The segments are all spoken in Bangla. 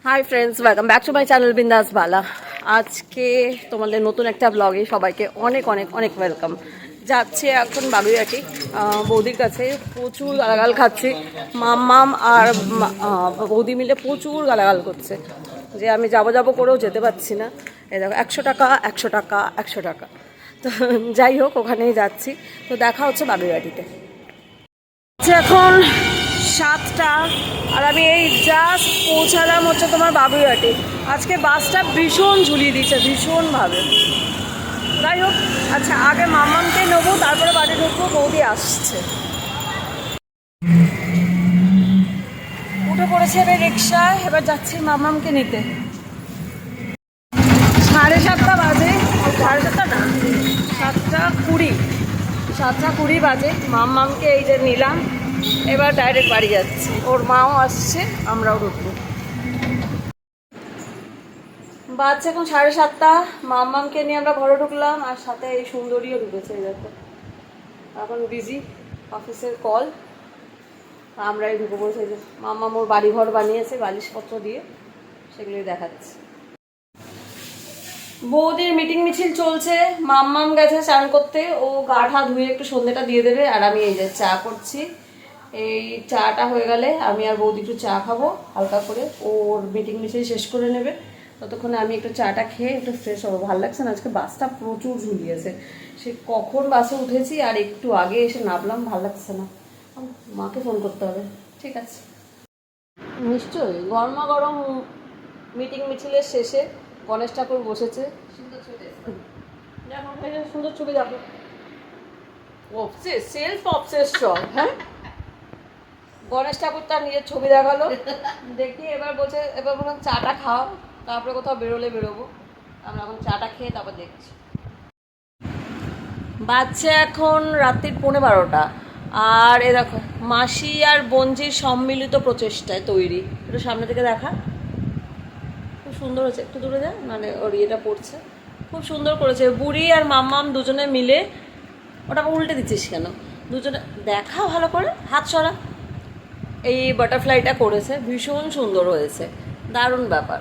Hi friends, welcome back to my channel বিন্দাস বালা। আজকে তোমাদের নতুন একটা ব্লগে সবাইকে অনেক অনেক অনেক ওয়েলকাম। যাচ্ছি এখন বাগুইয়াটি বৌদির কাছে। প্রচুর গালাগাল খাচ্ছি, মাম্মাম আর বৌদি মিলে প্রচুর গালাগাল করছে যে আমি যাবো যাবো করেও যেতে পারছি না। এই দেখো 100 টাকা 100 টাকা 100 টাকা। তো যাই হোক, ওখানেই যাচ্ছি। তো দেখা হচ্ছে বাগুইয়াটিতে। এখন 7টা আর আমি এই জাস্ট পৌঁছালাম হচ্ছে তোমার বাবুইহাটি। আজকে বাসটা ভীষণ ঝুলিয়ে দিচ্ছে, ভীষণভাবে। যাই হোক, আচ্ছা আগে মামামকে নেবো, তারপরে বাড়ি ঢুকবো। বৌদি আসছে, উঠে পড়েছে এবার রিক্সায়। এবার যাচ্ছি মামামকে নিতে। 7:30 বাজে, 7:30 না, 7:20, 7:20 বাজে। মামামকে এই যে নিলাম, এবার ডাইরেক্ট বাড়ি যাচ্ছি। ওর মাও আসছে, আমরাও ঢুকবো। বাজছে এখন 7:30। মাম্মামকে নিয়ে আমরা ঘরে ঢুকলাম, আর সাথে এই সুন্দরীও ঢুকেছে। দেখো এখন বিজি, অফিসের কল। আমরাই ঢুকে বসে। যে মাম্মাম ওর বাড়িঘর বানিয়েছে বালিশপত্র দিয়ে, সেগুলোই দেখাচ্ছে। বৌদির মিটিং মিছিল চলছে। মাম্মাম গেছে স্নান করতে, ও গা ঠা ধুয়ে একটু সন্ধ্যেটা দিয়ে দেবে। আর আমি এই যে চা করছি। এই চাটা হয়ে গেলে আমি আর বৌদি একটু চা খাবো হালকা করে। ওর মিটিং মিছিল শেষ করে নেবে, ততক্ষণে আমি একটু চাটা খেয়ে একটু ফ্রেশ হবো। ভালো লাগছে না, আজকে বাসটা প্রচুর ঝুলিয়েছে। সে কখন বাসে উঠেছি আর একটু আগে এসে নামলাম, ভালো লাগছে না। মাকে ফোন করতে হবে। ঠিক আছে, নিশ্চয়ই গরমা গরম মিটিং মিছিলের শেষে গণেশ ঠাকুর বসেছে। সুন্দর ছবি দেখো। অবসেস, সেলফ অবসেস সব। হ্যাঁ, গণেশ ঠাকুর তার নিজের ছবি দেখালো। দেখি এবার বলছে, এবার বললাম চাটা খাও, তারপরে কোথাও বেরোলে বেরোবো। আমরা এখন চাটা খেয়ে তারপর দেখছি। বাচ্চা এখন রাত্রির 12:15। আর এ দেখো মাসি আর বঞ্জির সম্মিলিত প্রচেষ্টায় তৈরি। একটু সামনে থেকে দেখা, খুব সুন্দর হয়েছে। একটু দূরে যা, মানে ওর ইয়েটা পড়ছে। খুব সুন্দর করেছে বুড়ি আর মাম্মাম দুজনে মিলে। ওটা উল্টে দিচ্ছিস কেন? দুজনে দেখা ভালো করে, হাত সরা। এই বাটারফ্লাইটা করেছে, ভীষণ সুন্দর হয়েছে, দারুণ ব্যাপার।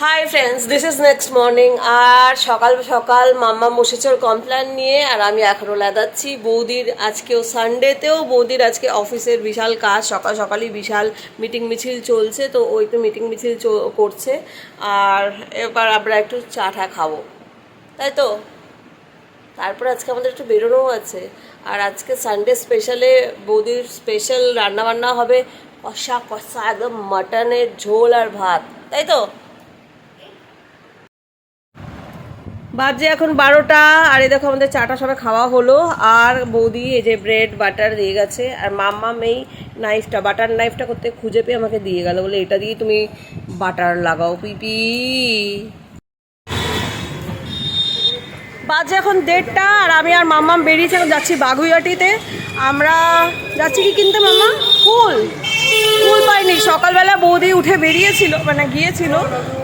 Hi friends, this is next morning. আর সকাল সকাল মাম্মা বসেছে ওর কমপ্লেন নিয়ে, আর আমি এখনও লাদাচ্ছি। বৌদির আজকেও সানডেতেও বৌদির আজকে অফিসের বিশাল কাজ, সকাল সকালই বিশাল মিটিং মিছিল চলছে। তো ওই তো মিটিং মিছিল করছে। আর এবার আমরা একটু চা টা খাবো, তাই তো। তারপর আজকে আমাদের একটু বেরোনোও আছে। আর আজকে সানডে স্পেশালে বৌদির স্পেশাল রান্নাবান্না হবে, কষা কষা একদম মাটনের ঝোল আর ভাত, তাই তো। বাজে এখন 12টা। আর এই দেখো আমাদের চাটা সবাই খাওয়া হলো। আর বৌদি এই যে ব্রেড বাটার দিয়ে গেছে। আর মাম্মাম এই নাইফটা, বাটার নাইফটা করতে খুঁজে পেয়ে আমাকে দিয়ে গেল, বলে এটা দিয়ে তুমি বাটার লাগাও পিপি। বাজে এখন 1:30। আর আমি আর মাম্মাম বেরিয়েছি, এখন যাচ্ছি বাগুইয়াটিতে। আমরা যাচ্ছি কি কিনতে মাম্মা? ফুল। ফুল পাইনি। সকালবেলা বৌদি উঠে বেরিয়েছিল, মানে গিয়েছিল,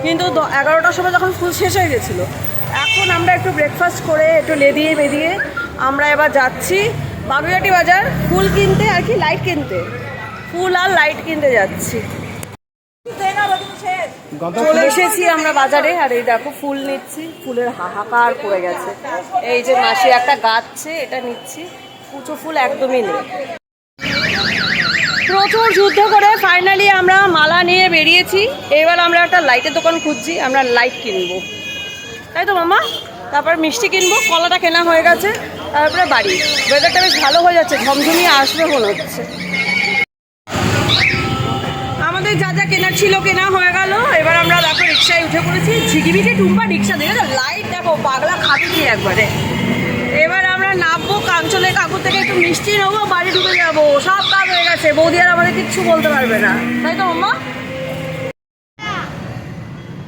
কিন্তু 11টার সময় যখন ফুল শেষ হয়ে গেছিলো। এখন আমরা একটু ব্রেকফাস্ট করে একটু লেদিয়ে বেরিয়ে আমরা এবার যাচ্ছি বাগুইয়াটি বাজার ফুল কিনতে, আর কি লাইট কিনতে। ফুল আর লাইট কিনতে যাচ্ছি। চলে এসেছি আমরা বাজারে। আর এই দেখো ফুল নিচ্ছি, ফুলের হাহাকার পড়ে গেছে। এই যে মাসি একটা গাছছে, এটা নিচ্ছি। কুচো ফুল একদমই নেই। প্রচুর যুদ্ধ করে ফাইনালি আমরা মালা নিয়ে বেরিয়েছি। এবার আমরা একটা লাইটের দোকান খুঁজছি, আমরা লাইট কিনবো, তাই তো মামা। তারপর মিষ্টি কিনবো, কলাটা কেনা হয়ে গেছে। তারপরে বাড়ি। ওয়েদারটা বেশ ভালো হয়ে যাচ্ছে, ঝমঝমিয়ে আসবে মনে হচ্ছে। আমাদের যা যা কেনার ছিল কেনা হয়ে গেল। এবার আমরা দেখো রিক্সায় উঠে পড়েছি। ঝিকিমিকি টুম্পা রিক্সা, দেখে লাইট দেখো, পাগলা খাবি কি একবারে। এবার আমরা নামবো, কাঞ্চলের কাকুর থেকে একটু মিষ্টি নেবো, বাড়ি ঢুকে যাবো। সব কাজ হয়ে গেছে, বৌদি আর আমাদের কিচ্ছু বলতে পারবে না, তাই তো মাম্মা।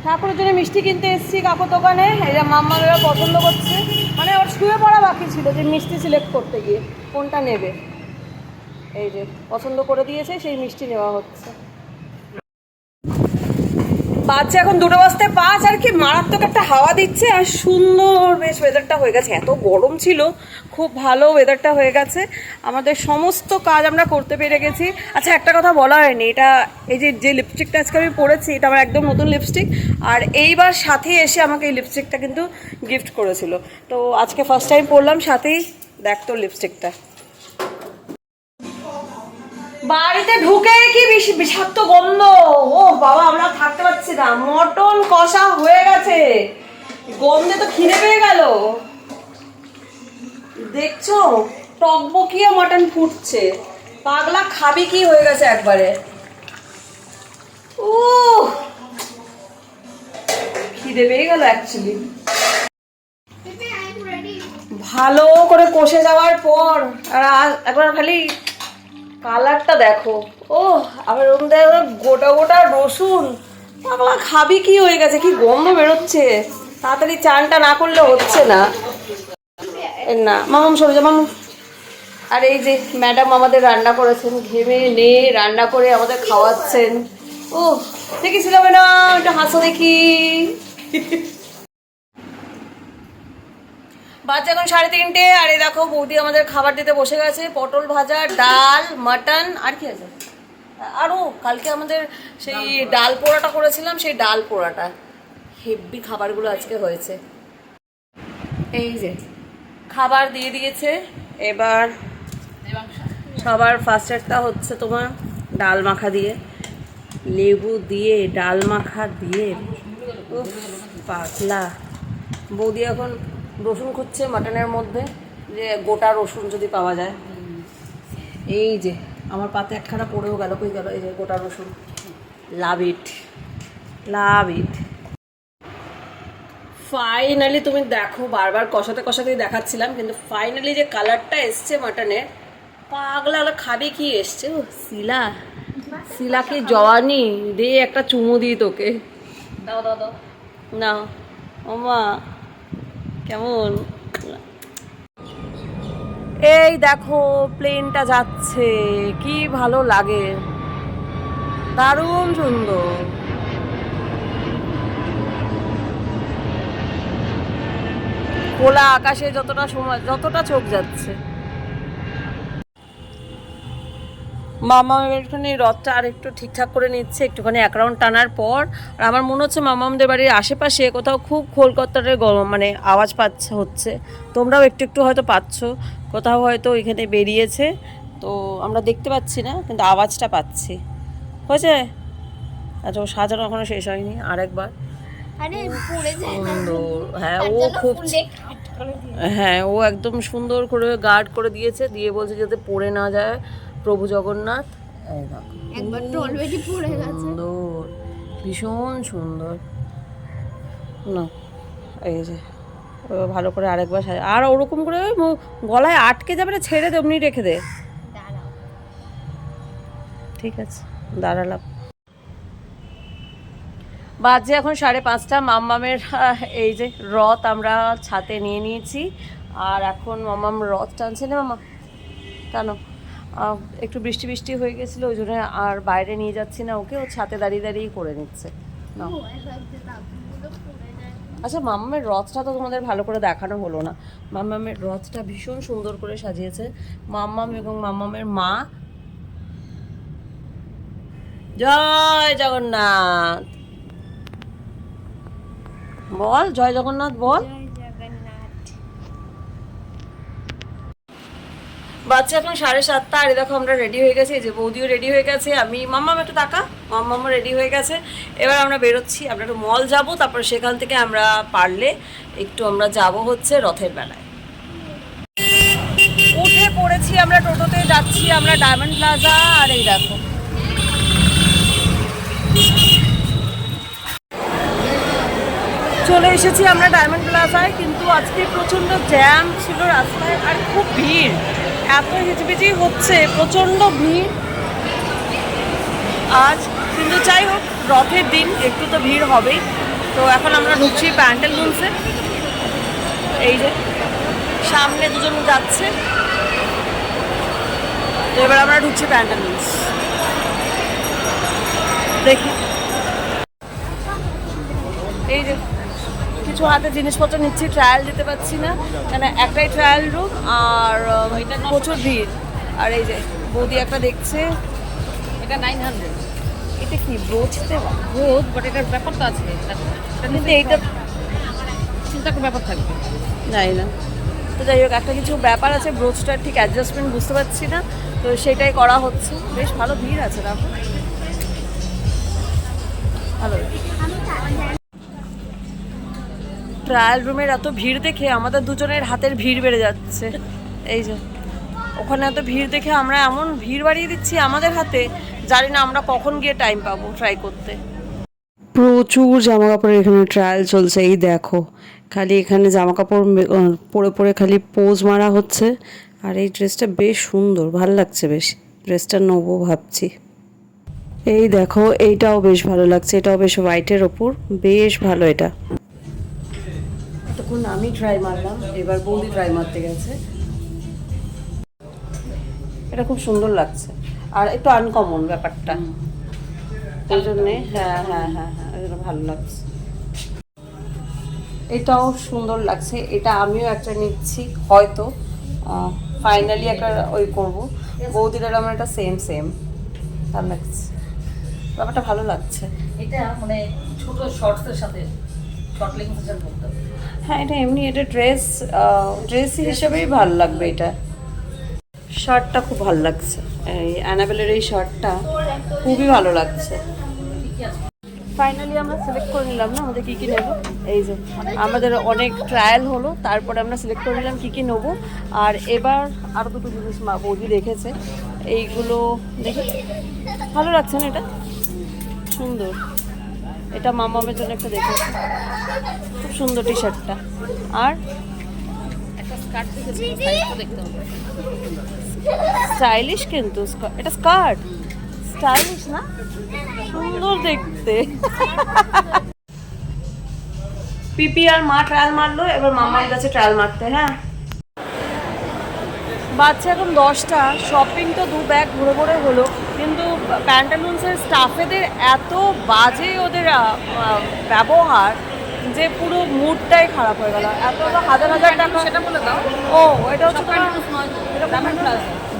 ঠাকুরের জন্য মিষ্টি কিনতে এসেছি কাকুর দোকানে। এই যে মাম্মা এবার পছন্দ করছে, মানে ওর শুয়ে পড়া বাকি ছিল যে মিষ্টি সিলেক্ট করতে গিয়ে কোনটা নেবে। এই যে পছন্দ করে দিয়েছে, সেই মিষ্টি নেওয়া হচ্ছে। বাচ্চা এখন 2:05 আর কি মারাত্মক একটা হাওয়া দিচ্ছে আর সুন্দর বেশ ওয়েদারটা হয়ে গেছে। এত গরম ছিল, খুব ভালো ওয়েদারটা হয়ে গেছে, আমাদের সমস্ত কাজ আমরা করতে পেরে গেছি। আচ্ছা একটা কথা বলা হয়নি, এটা এই যে লিপস্টিকটা আজকে আমি পরেছি এটা আমার একদম নতুন লিপস্টিক, আর এইবার সাথে এসে আমাকে এই লিপস্টিকটা কিন্তু গিফট করেছিল, তো আজকে ফার্স্ট টাইম পরলাম। সাথেই দেখ তোর লিপস্টিকটা। বাড়িতে ঢুকে কি বিষাক্ত গন্ধ, ও বাবা আমরা থাকতে পারছি না, মটন কষা হয়ে গেছে, গন্ধে তো খিদে পেয়ে গেল। দেখছো টকবকিয়ে মটন ফুটছে, পাগলা খাবি কি হয়ে গেছে একবারে। ও খিদে পেয়ে গেল অ্যাকচুয়ালি। ভালো করে কষে যাওয়ার পর আর একবার খালি কালারটা দেখো, ও আবার ওর মধ্যে গোটা গোটা রসুন, পাগলা খাবি কি হয়ে গেছে, কি গন্ধ বেরোচ্ছে, তাড়াতাড়ি চানটা না করলে হচ্ছে না। না মামাম সরে যা মামাম। আর এই যে ম্যাডাম আমাদের রান্না করেছেন, ঘেমে নে রান্না করে আমাদের খাওয়াচ্ছেন। ও দেখেছিলাম না, একটা হাসো দেখি। বাচ্চা এখন 3:30, আর এই দেখো বৌদি আমাদের খাবার দিতে বসে গেছে, পটল ভাজা, ডাল, মাটন, আর কি আছে আরও কালকে আমাদের সেই ডাল পোড়াটা করেছিলাম, সেই ডাল পোড়াটা, হেভি খাবারগুলো আজকে হয়েছে। এই যে খাবার দিয়ে দিয়েছে, এবার সবার ফার্স্টেরটা হচ্ছে তোমার ডাল মাখা দিয়ে, লেবু দিয়ে ডাল মাখা দিয়ে, উফ পাতলা। বৌদি এখন রসুন খুঁজছে মাটনের মধ্যে, যে গোটা রসুন যদি পাওয়া যায়। এই যে আমার পাতে একখানা পড়েও গেল, কই গেল, এই যে গোটা রসুন, লাভ ইট লাভ ইট। ফাইনালি তুমি দেখো, বারবার কষাতে কষাতেই দেখাচ্ছিলাম, কিন্তু ফাইনালি যে কালারটা এসছে মাটনের, পাগলা খাবে কি এসছে। ও শিলা, শিলা কি জওয়ানি, দে একটা চুমু দিই তোকে, দাও দাও দাও না ওমা কেমন। এই দেখো প্লেনটা যাচ্ছে, কি ভালো লাগে, দারুণ সুন্দর। খোলা আকাশে যতটা সময়, যতটা চোখ যাচ্ছে। মামা একটুখানি রথটা আর একটু ঠিকঠাক করে নিচ্ছে, একটুখানি এক রাউন্ড টানার পর। আর আমার মনে হচ্ছে মামামদের বাড়ির আশেপাশে কোথাও খুব খোলকত্তারের গরম মানে আওয়াজ হচ্ছে, তোমরাও একটু একটু হয়তো পাচ্ছ, কোথাও হয়তো এখানে বেরিয়েছে, তো আমরা দেখতে পাচ্ছি না কিন্তু আওয়াজটা পাচ্ছি। হয়েছে? আচ্ছা ও সাজানো এখনো শেষ হয়নি, আরেকবার। সুন্দর, হ্যাঁ ও খুব, হ্যাঁ ও একদম সুন্দর করে গার্ড করে দিয়েছে, দিয়ে বলছে যাতে পড়ে না যায় প্রভু জগন্নাথ। একবার তো অলরেডি পড়ে গেছে, সুন্দর, ভীষণ সুন্দর না। এই যে ভালো করে আরেকবার আর ওরকম করে গলায় আটকে যাবে না, ছেড়ে দে, এমনি রেখে দে। ঠিক আছে দাঁড়ালাম। বাজে এখন 5:30, মাম্মামের এই যে রথ আমরা ছাতে নিয়ে নিয়েছি, আর এখন মাম্মাম রথ টানছে না। মামা কেন, একটু বৃষ্টি বৃষ্টি হয়ে গেছিলো ওই জন্য আর বাইরে নিয়ে যাচ্ছি না ওকে, ও ছাতে দাঁড়িয়ে দাঁড়িয়েই করে নিচ্ছে না। আচ্ছা মাম্মামের রথটা তো তোমাদের ভালো করে দেখানো হলো না, মাম্মামের রথটা ভীষণ সুন্দর করে সাজিয়েছে মাম্মাম এবং মাম্মামের মা। জয় জগন্নাথ বল, জয় জগন্নাথ বল। বাচ্চা এখন 7:30, আর দেখো আমরা রেডি হয়ে গেছি, যে বৌদিও রেডি হয়ে গেছে, আমি মাম্মাম একটু টাকা, মাম্মামও রেডি হয়ে গেছে। এবার আমরা বেরোচ্ছি, আমরা একটু মল যাব, তারপর সেখান থেকে আমরা পারলে একটু আমরা যাব হচ্ছে রথের বেলায়। উঠে পড়েছি আমরা, টোটোতে যাচ্ছি আমরা ডায়মন্ড প্লাজা, আর এই দেখো চলে এসেছি আমরা ডায়মন্ড প্লাজায়, কিন্তু আজকে প্রচণ্ড জ্যাম ছিল রাস্তায়, আর খুব ভিড়, এত হিচবিচি হচ্ছে, প্রচণ্ড ভিড় আজ। কিন্তু যাই হোক রথের দিন একটু তো ভিড় হবেই। তো এখন আমরা ঢুকছি প্যান্টালুন্সে, এই যে সামনে দুজন যাচ্ছে, তো এবার আমরা ঢুকছি প্যান্টালুন্স, দেখি। এই যে কিছু হাতে জিনিসপত্র নিচ্ছি, ট্রায়াল দিতে পারছি না, মানে একটাই ট্রায়াল রুম আর প্রচুর ভিড়। আর এই যে বৌদি একটা দেখছে, এটা 900 এটা কি ব্রোচতে রোজ, বাট এটার ব্যাপার তো আছে। কিন্তু এইটা চিন্তা করে ব্যাপার থাকবে। জানি না। তো যাই হোক, একটা কিছু ব্যাপার আছে, ব্রোচটার ঠিক অ্যাডজাস্টমেন্ট বুঝতে পারছি না, তো সেটাই করা হচ্ছে। বেশ ভালো ভিড় আছে, দেখো ভালো। ট্রায়াল রুমের এত ভিড় দেখে আমাদের দুজনের হাতের ভিড় বেড়ে যাচ্ছে। এই যে ওখানে এত ভিড় দেখে আমরা এমন ভিড় বাড়িয়ে দিচ্ছি আমাদের হাতে, জানি না আমরা কখন গিয়ে টাইম পাবো ট্রাই করতে। প্রচুর জামা কাপড়ের এখানে ট্রায়াল চলছে, এই দেখো খালি এখানে জামা কাপড় পরে পরে খালি পোজ মারা হচ্ছে। আর এই ড্রেসটা বেশ সুন্দর, ভালো লাগছে, বেশ ড্রেসটা নেবো ভাবছি। এই দেখো এইটাও বেশ ভালো লাগছে, এটাও বেশ হোয়াইটের ওপর, বেশ ভালো এটা। তখন আমি ট্রাই মারলাম, এবার বৌদি ট্রাই মারতে গেছে। এটা খুব সুন্দর লাগছে আর একটু আনকমন ব্যাপারটা, এই জন্যে হ্যাঁ হ্যাঁ হ্যাঁ হ্যাঁ এটা ভালো লাগছে। এটাও সুন্দর লাগছে, এটা আমিও একটা নিচ্ছি হয়তো, ফাইনালি একটা ওই করবো। বৌদিটার আমার একটা সেম সেম ভালো লাগছে, ব্যাপারটা ভালো লাগছে। এটা মানে ছোট শর্টসের সাথে, শর্ট লেগিংসের সাথে পরতে হবে। হ্যাঁ এটা এমনি, এটা ড্রেস হিসেবেই ভালো লাগবে। এটা শার্টটা খুব ভালো লাগছে, এই অ্যানাবেলের এই শার্টটা খুবই ভালো লাগছে। ফাইনালি আমরা সিলেক্ট করে নিলাম না আমাদের কী কী নেবো। এই যে আমাদের অনেক ট্রায়াল হলো, তারপরে আমরা সিলেক্ট করে নিলাম কী কী নেবো। আর এবার আরও দুটো জিনিস বৌদি দেখেছে, এইগুলো দেখে ভালো লাগছে না, এটা সুন্দর, এটা মামামের জন্য একটা দেখেছে, খুব সুন্দর টি শার্টটা। আর একটা স্কার্ট দেখেছি, সাইজটা দেখতে হবে। স্টাইলিশ, কিন্তু এটা স্কার্ট স্টাইলিশ না, সুন্দর দেখতে। পিপি আর মা ট্রায়াল মারলো, এবার মামার কাছে ট্রায়াল মারতে। হ্যাঁ বাচ্চা এখন 10টা, শপিং তো 2 ব্যাগ ঘুরে ঘুরে হলো, কিন্তু প্যান্টালুন্সের স্টাফেদের এত বাজে ওদের ব্যবহার যে পুরো মুডটাই খারাপ হয়ে গেল। এত হাজার হাজার টাকা, সেটা বলে দাও। ও এটা হচ্ছে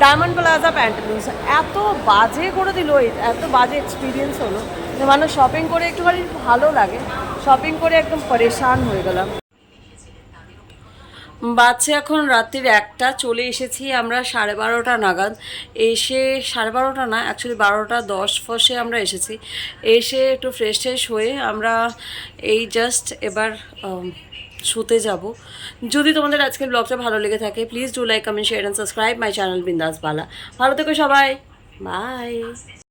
ডায়মন্ড প্লাজা প্যান্টালুন্স, এত বাজে করে দিল, এত বাজে এক্সপিরিয়েন্স হলো যে মানুষ শপিং করে একটুখানি ভালো লাগে, শপিং করে একদম পরেশান হয়ে গেলাম। বাচ্চা এখন রাত্রির 1টা, চলে এসেছি আমরা 12:30 নাগাদ। এসে 12:30 না, অ্যাকচুয়ালি 12:10 ফসে আমরা এসেছি। এসে একটু ফ্রেশ ট্রেশ হয়ে আমরা এই জাস্ট এবার শুতে যাব। যদি তোমাদের আজকের ব্লগটা ভালো লেগে থাকে, please do like, comment, share and subscribe my channel বিন্দাস বালা। ভালো থেকো সবাই, বাই।